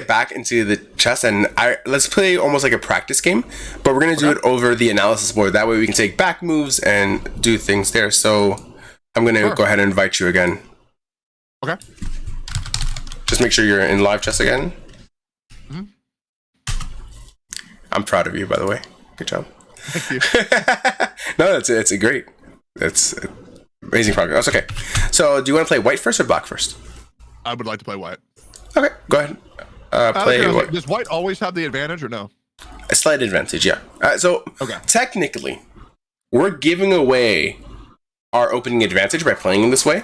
get back into the chess and let's play almost like a practice game, but we're gonna do it over the analysis board. That way we can take back moves and do things there. So I'm gonna go ahead and invite you again. Okay. Just make sure you're in live chess again. I'm proud of you, by the way. Good job. Thank you. No, it's a great. That's amazing progress. That's okay. So, do you want to play white first or black first? I would like to play white. Okay, go ahead. Play white. Does white always have the advantage or no? A slight advantage, yeah. So, technically, we're giving away our opening advantage by playing in this way,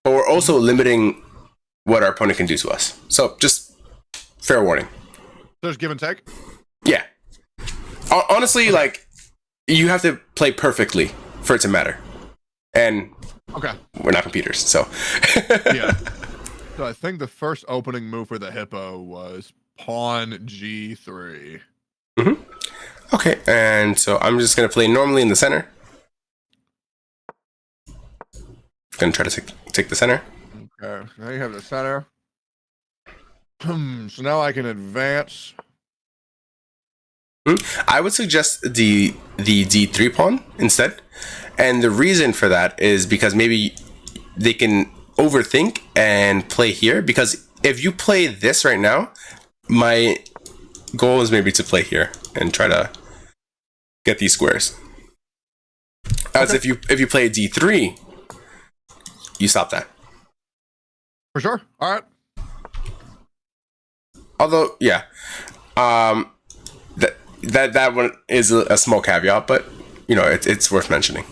but we're also limiting what our opponent can do to us. So, just fair warning. There's give and take? Yeah. Honestly, like, you have to play perfectly for it to matter. And we're not computers, so. Yeah. So I think the first opening move for the Hippo was pawn G3. Okay, and so I'm just going to play normally in the center. Going to try to take the center. Okay, now you have the center. So now I can advance. I would suggest the D3 pawn instead. And the reason for that is because maybe they can overthink and play here. Because if you play this right now, my goal is maybe to play here and try to get these squares. As if you play D3, you stop that. For sure. All right. Although, yeah. That one is a small caveat, but you know it's worth mentioning.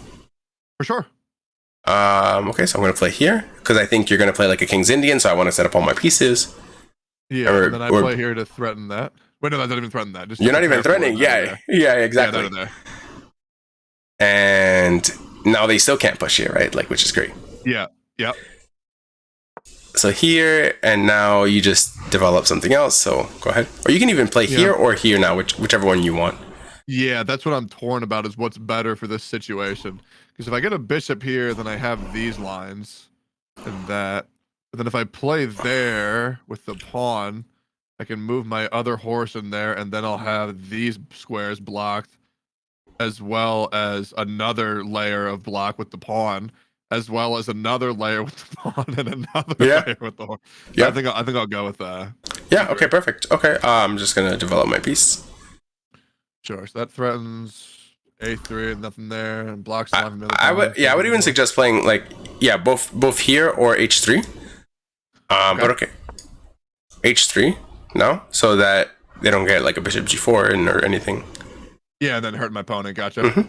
For sure. Okay, so I'm gonna play here because I think you're gonna play like a King's Indian, so I want to set up all my pieces. Yeah, and then I play here to threaten that. Wait, no, that doesn't even threaten that. Just you're not even threatening. Yeah, exactly. Yeah, and now they still can't push here, right? Like, which is great. Yeah. So here, and now you just develop something else. So go ahead, or you can even play here or here now, whichever one you want. Yeah, that's what I'm torn about is what's better for this situation. Because if I get a bishop here, then I have these lines and that. But then if I play there with the pawn, I can move my other horse in there, and then I'll have these squares blocked, as well as another layer of block with the pawn, as well as another layer with the pawn and another layer with the horse. Yeah, I think I'll go with that. Yeah. Okay. Perfect. Okay. I'm just gonna develop my piece. Sure. So that threatens A3 and nothing there, and blocks. I would even suggest playing like both here or H3. But okay, H3 no, so that they don't get like a bishop G4 or anything. Yeah, and then hurt my opponent. Gotcha.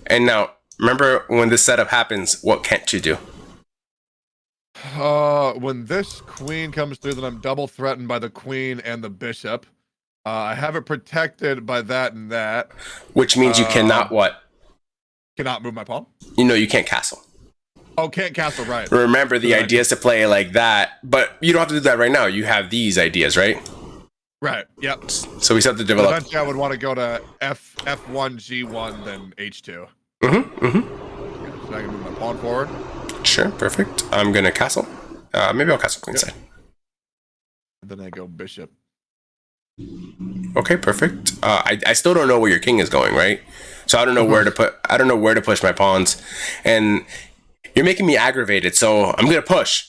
And now, remember when this setup happens, what can't you do? When this queen comes through, then I'm double threatened by the queen and the bishop. I have it protected by that and that. Which means you cannot what? Cannot move my pawn? You can't castle. Oh, can't castle, right. Remember, the idea is to play like that, but you don't have to do that right now. You have these ideas, right? Right, yep. So we still have to develop. Eventually, I would want to go to F1, G1, then H2. So I can move my pawn forward. Sure, perfect. I'm going to castle. Maybe I'll castle queenside. And then I go bishop. Okay, perfect. I still don't know where your king is going, right? So I don't know where to put. I don't know where to push my pawns, and you're making me aggravated. So I'm gonna push.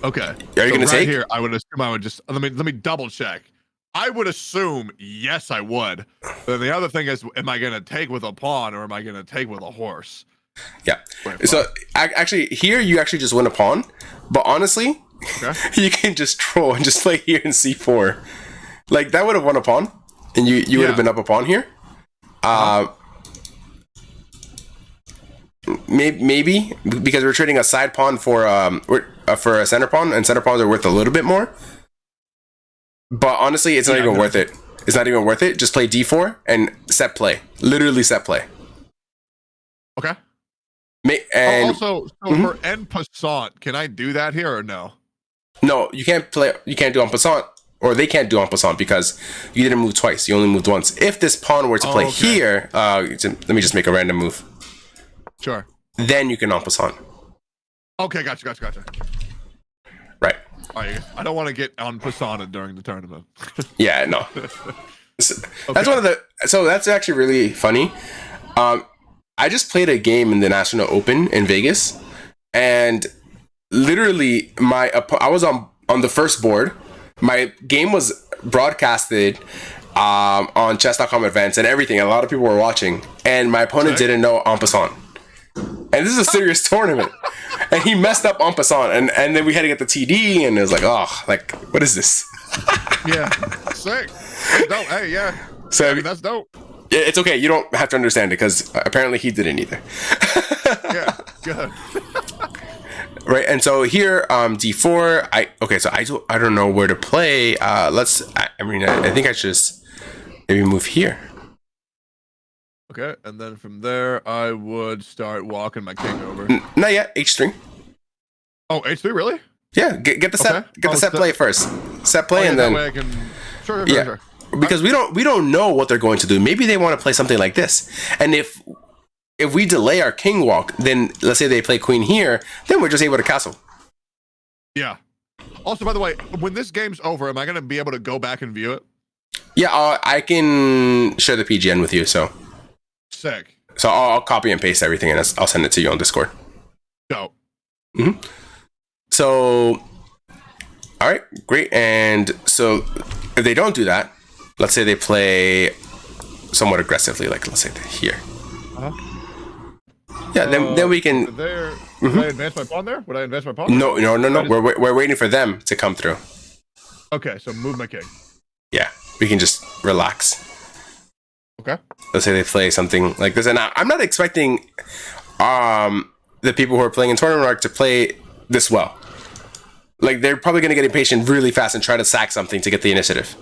Okay. Are you gonna take? Here, I would assume I would just let me double check. I would assume yes, I would. But the other thing is, am I gonna take with a pawn or am I gonna take with a horse? Yeah. So actually, here you actually just win a pawn, but honestly, you can just troll and just play here in C4. Like that would have won a pawn, and you would have been up a pawn here. Maybe because we're trading a side pawn for a center pawn, and center pawns are worth a little bit more. But honestly, it's not even worth it. It's not even worth it. Just play D4 and set play. Literally set play. Okay. And also, for en passant, can I do that here or no? No, you can't play. You can't do en passant, or they can't do en passant because you didn't move twice. You only moved once. If this pawn were to play here, let me just make a random move. Sure. Then you can en passant. Okay, gotcha. Right. I don't want to get on passant during the tournament. Yeah, no. So, Okay. that's one of the. So that's actually really funny. I just played a game in the National Open in Vegas, and literally I was on the first board. My game was broadcasted on chess.com events and everything. A lot of people were watching, and my opponent didn't know en passant. And this is a serious tournament. And he messed up en passant, and then we had to get the TD, and it was like, oh, like, what is this? Yeah, sick. That's dope. Hey, yeah. So I mean, that's dope. it's okay. You don't have to understand it because apparently he didn't either. Yeah, good. Right, and so here, D4. I don't know where to play. I think I should just maybe move here. Okay, and then from there, I would start walking my king over. Not yet. H3. Oh, H3, really? Yeah, get the set. Okay. Get the set play first. Set play, and then that way I can. Sure. because we don't know what they're going to do. Maybe they want to play something like this, and if we delay our king walk, then let's say they play queen here, then we're just able to castle. Yeah. Also, by the way, when this game's over, am I gonna be able to go back and view it? Yeah, I can share the PGN with you. So Sick. I'll copy and paste everything, and I'll send it to you on Discord. Dope. Mm-hmm. So, all right, great. And so if they don't do that, let's say they play somewhat aggressively, like let's say here. Yeah, then we can. There. Would I advance my pawn there? Would I advance my pawn? No. We're waiting for them to come through. Okay, so move my king. Yeah, we can just relax. Okay. Let's say they play something like this, and I'm not expecting the people who are playing in tournament arc to play this well. Like they're probably going to get impatient really fast and try to sack something to get the initiative.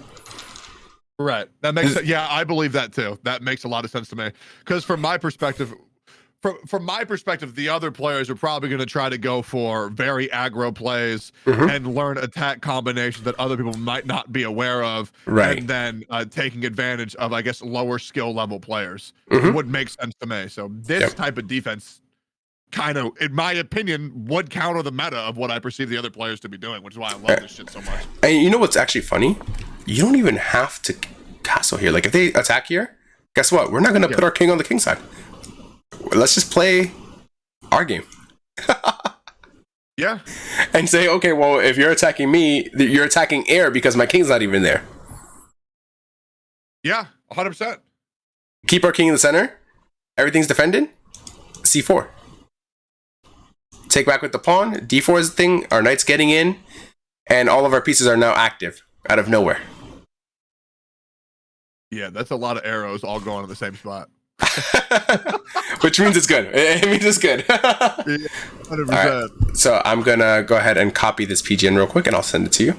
Right. That makes sense. Yeah, I believe that too. That makes a lot of sense to me. Because from my perspective, the other players are probably going to try to go for very aggro plays and learn attack combinations that other people might not be aware of. Right. And then taking advantage of, I guess, lower skill level players would make sense to me. So this type of defense kind of, in my opinion, would counter the meta of what I perceive the other players to be doing, which is why I love this shit so much. And you know what's actually funny? You don't even have to castle here. Like if they attack here, guess what? We're not going to put our king on the king side. Let's just play our game. Yeah. And say, okay, well, if you're attacking me, you're attacking air because my king's not even there. Yeah, 100%. Keep our king in the center. Everything's defended. C4. Take back with the pawn. D4 is the thing. Our knight's getting in. And all of our pieces are now active out of nowhere. Yeah, that's a lot of arrows all going to the same spot. Which means it's good. It means it's good. 100%. Right. So I'm going to go ahead and copy this PGN real quick and I'll send it to you.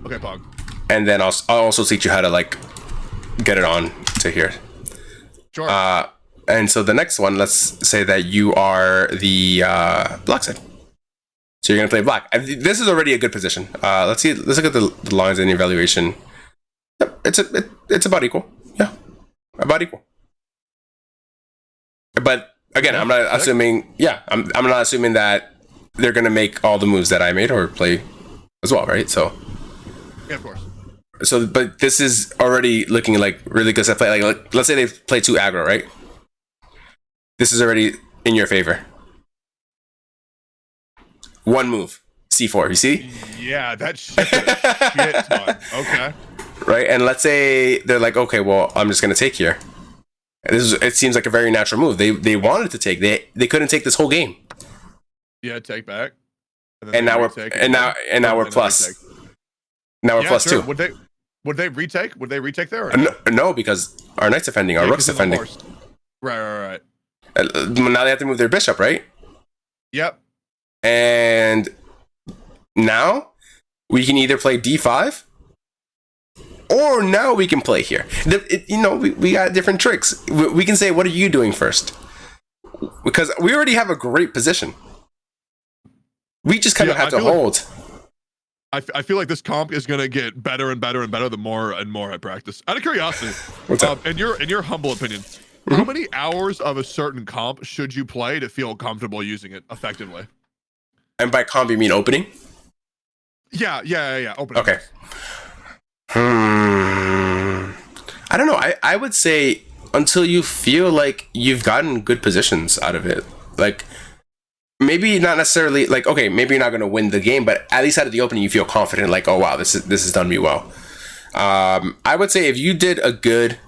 Okay, Pog. And then I'll also teach you how to like get it on to here. Sure. And so the next one, let's say that you are the black side. So you're going to play black. This is already a good position. Let's look at the lines and evaluation. Yep, it's about equal. Yeah, about equal. But again, I'm not assuming. Yeah, I'm not assuming that they're going to make all the moves that I made or play as well, right? So. Yeah, of course. So, but this is already looking like really good set play. Like let's say they play too aggro, right? This is already in your favor. One move, C4. You see? Yeah, that shit. Shit ton. Okay. Right, and let's say they're like, okay, well, I'm just gonna take here. It seems like a very natural move. They wanted to take. They couldn't take this whole game. Yeah, take back. And now we're plus. Now we're plus 2. Would they retake? Would they retake there? Or no, because our knight's defending, our rook's defending. Right. Now they have to move their bishop, right? Yep. And now we can either play D5, or now we can play here. We got different tricks. We can say, what are you doing first? Because we already have a great position. We just kind of have to hold. I feel like this comp is going to get better and better and better the more and more I practice. Out of curiosity, what's up? In your humble opinion, how many hours of a certain comp should you play to feel comfortable using it effectively? And by comp, you mean opening? Yeah. Open it. Okay. I don't know. I would say until you feel like you've gotten good positions out of it. Like, maybe not necessarily like, okay, maybe you're not going to win the game, but at least out of the opening you feel confident, like, oh wow, this has done me well. I would say if you did a good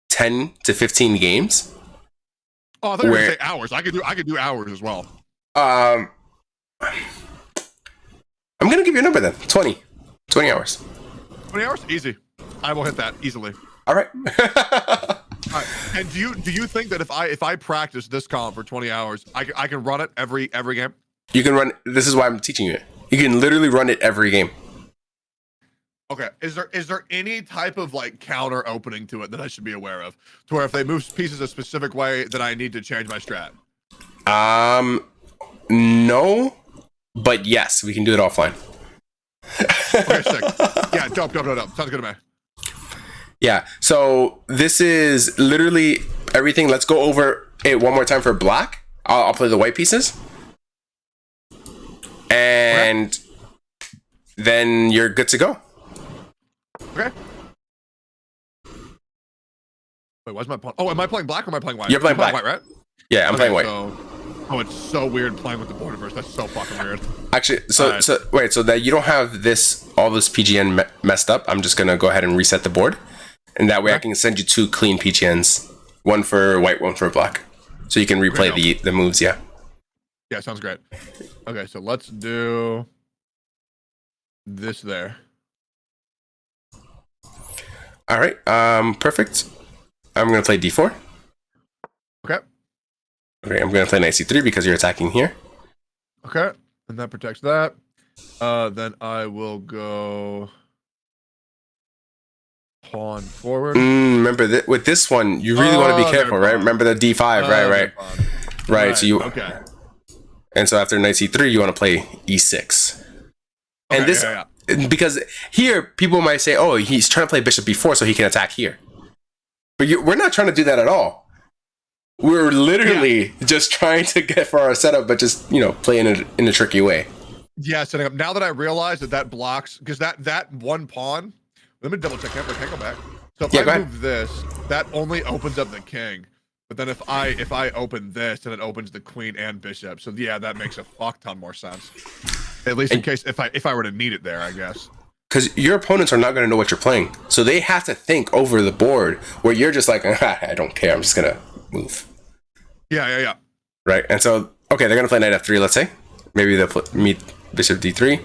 10 to 15 games. Oh, I thought you were going to say hours. I could do hours as well. I'm going to give you a number then. 20 hours. 20 hours? Easy. I will hit that easily. All right. All right. And do you think that if I practice this comp for 20 hours, I can run it every game? You can run. This is why I'm teaching you it. You can literally run it every game. Okay. Is there any type of like counter opening to it that I should be aware of? To where if they move pieces a specific way, that I need to change my strat? No, but yes, we can do it offline. Okay, sick. Yeah, dope. Sounds good to me. Yeah. So this is literally everything. Let's go over it one more time for black. I'll play the white pieces, and then you're good to go. Okay. Wait, what's my pawn? Oh, am I playing black or am I playing white? You're playing black. White, right? Yeah, I'm playing white. Oh, it's so weird playing with the border verse. That's so fucking weird. Actually, so that you don't have all this PGN messed up, I'm just gonna go ahead and reset the board, and that way I can send you 2 clean PGNs, one for white, one for black, so you can replay the moves. Yeah. Yeah, sounds great. Okay, so let's do this there. All right. Perfect. I'm gonna play D4. Okay. Okay, I'm gonna play knight C3 because you're attacking here. Okay, and that protects that. Then I will go pawn forward. Remember that with this one, you really want to be careful, right? Remember the D5, right. So you and so after knight C3, you want to play E6. And this because here people might say, oh, he's trying to play bishop B4 so he can attack here. But we're not trying to do that at all. We're literally just trying to get for our setup, but just, play in a tricky way. Yeah, setting up. Now that I realize that blocks, because that one pawn, let me double check. Can't go back. So if I move this, that only opens up the king. But then if I open this, then it opens the queen and bishop. So yeah, that makes a fuck ton more sense. At least in case if I were to need it there, I guess. Because your opponents are not going to know what you're playing. So they have to think over the board where you're just like, I don't care. I'm just going to move. Yeah. Right. And so, okay, they're going to play knight F3, let's say. Maybe they'll meet bishop D3.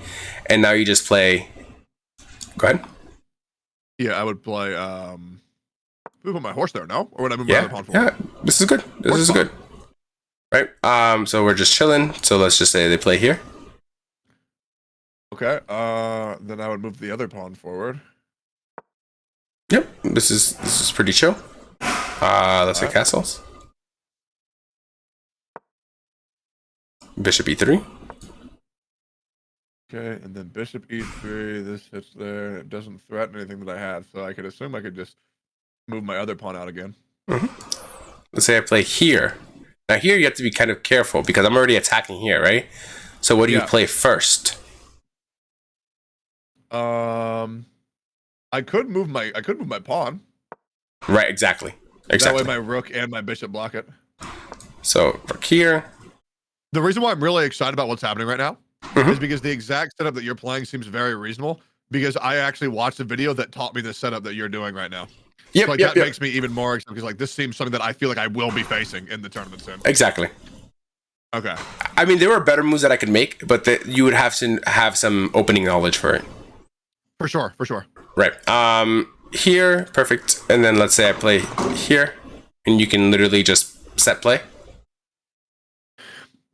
And now you just play. Go ahead. Yeah, I would play. Move my horse there, no? Or would I move my other pawn forward? Yeah, this is good. This is good. Right. So we're just chilling. So let's just say they play here. Okay, then I would move the other pawn forward. Yep, this is pretty chill. Let's say castles. Bishop E3. Okay, and then bishop E3, this hits there. It doesn't threaten anything that I had, so I could assume I could just move my other pawn out again. Let's say I play here. Now here you have to be kind of careful because I'm already attacking here, right? So what do you play first? I could move my pawn. Right, exactly. That way my rook and my bishop block it. So rook here. The reason why I'm really excited about what's happening right now is because the exact setup that you're playing seems very reasonable. Because I actually watched a video that taught me the setup that you're doing right now. Yep, so that makes me even more excited because this seems something that I feel like I will be facing in the tournament soon. Exactly. Okay. I mean, there were better moves that I could make, but you would have to have some opening knowledge for it. For sure. Right. Here, perfect. And then let's say I play here, and you can literally just set play.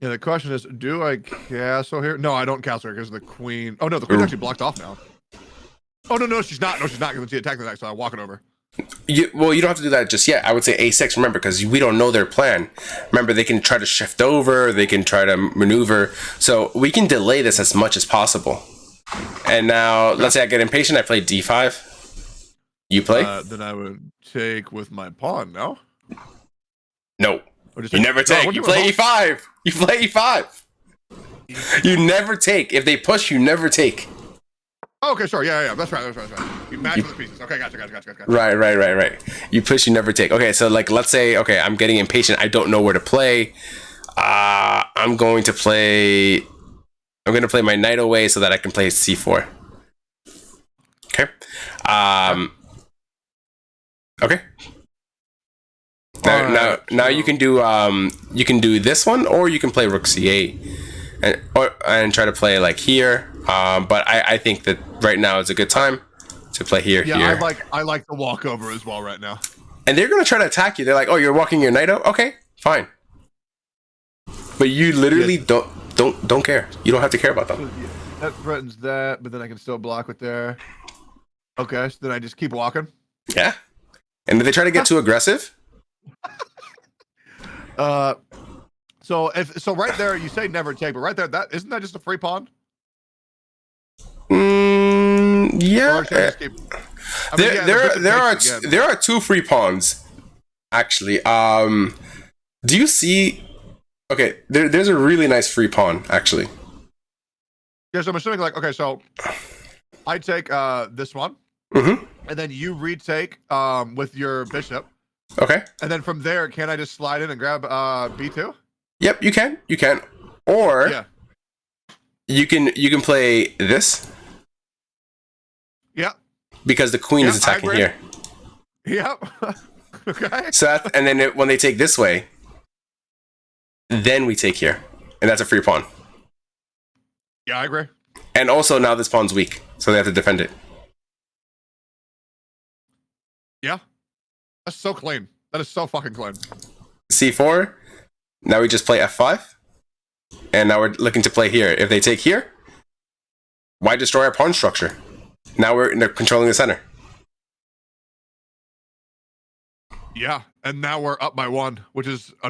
Yeah, the question is, do I castle here? No, I don't castle here because the queen... Oh, no, the queen's actually blocked off now. Oh, no, she's not. No, she's not because she attacked the next, so I walk it over. You don't have to do that just yet. I would say A6, remember, because we don't know their plan. Remember, they can try to shift over, they can try to maneuver. So we can delay this as much as possible. And now, let's say I get impatient, I play D5. You play? Then I would take with my pawn, no? No. You never take. You play E5. You play E5. You never take. If they push, you never take. Oh, okay, sure. Yeah. That's right. You match with the pieces. Okay, gotcha. Right. You push, you never take. Okay, so like, let's say, okay, I'm getting impatient. I don't know where to play. I'm going to play my knight away so that I can play c4. Okay. Okay. Now you can do this one, or you can play rook c8 and try to play like here. But I think that right now is a good time to play here. Yeah, I like the walkover as well right now. And they're gonna try to attack you. They're like, oh, you're walking your knight out? Okay, fine. But you literally don't care. You don't have to care about them. Yeah, that threatens that, but then I can still block with there. Okay, so then I just keep walking. Yeah. And if they try to get too aggressive? So right there you say never take, but right there, that isn't that just a free pawn? Yeah. There are two free pawns, actually. Do you see? Okay, there's a really nice free pawn, actually. Yeah, so I'm assuming like, okay, so I take this one, and then you retake with your bishop. Okay. And then from there, can I just slide in and grab b2? Yep, you can. Or you can play this. Yep. Because the queen is attacking here. Yep. Okay. So and then when they take this way, then we take here, and that's a free pawn. Yeah, I agree. And also now this pawn's weak, so they have to defend it. Yeah. That's so clean. That is so fucking clean. c4. Now we just play f5. And now we're looking to play here. If they take here, why destroy our pawn structure? Now we're controlling the center. Yeah, and now we're up by 1, which is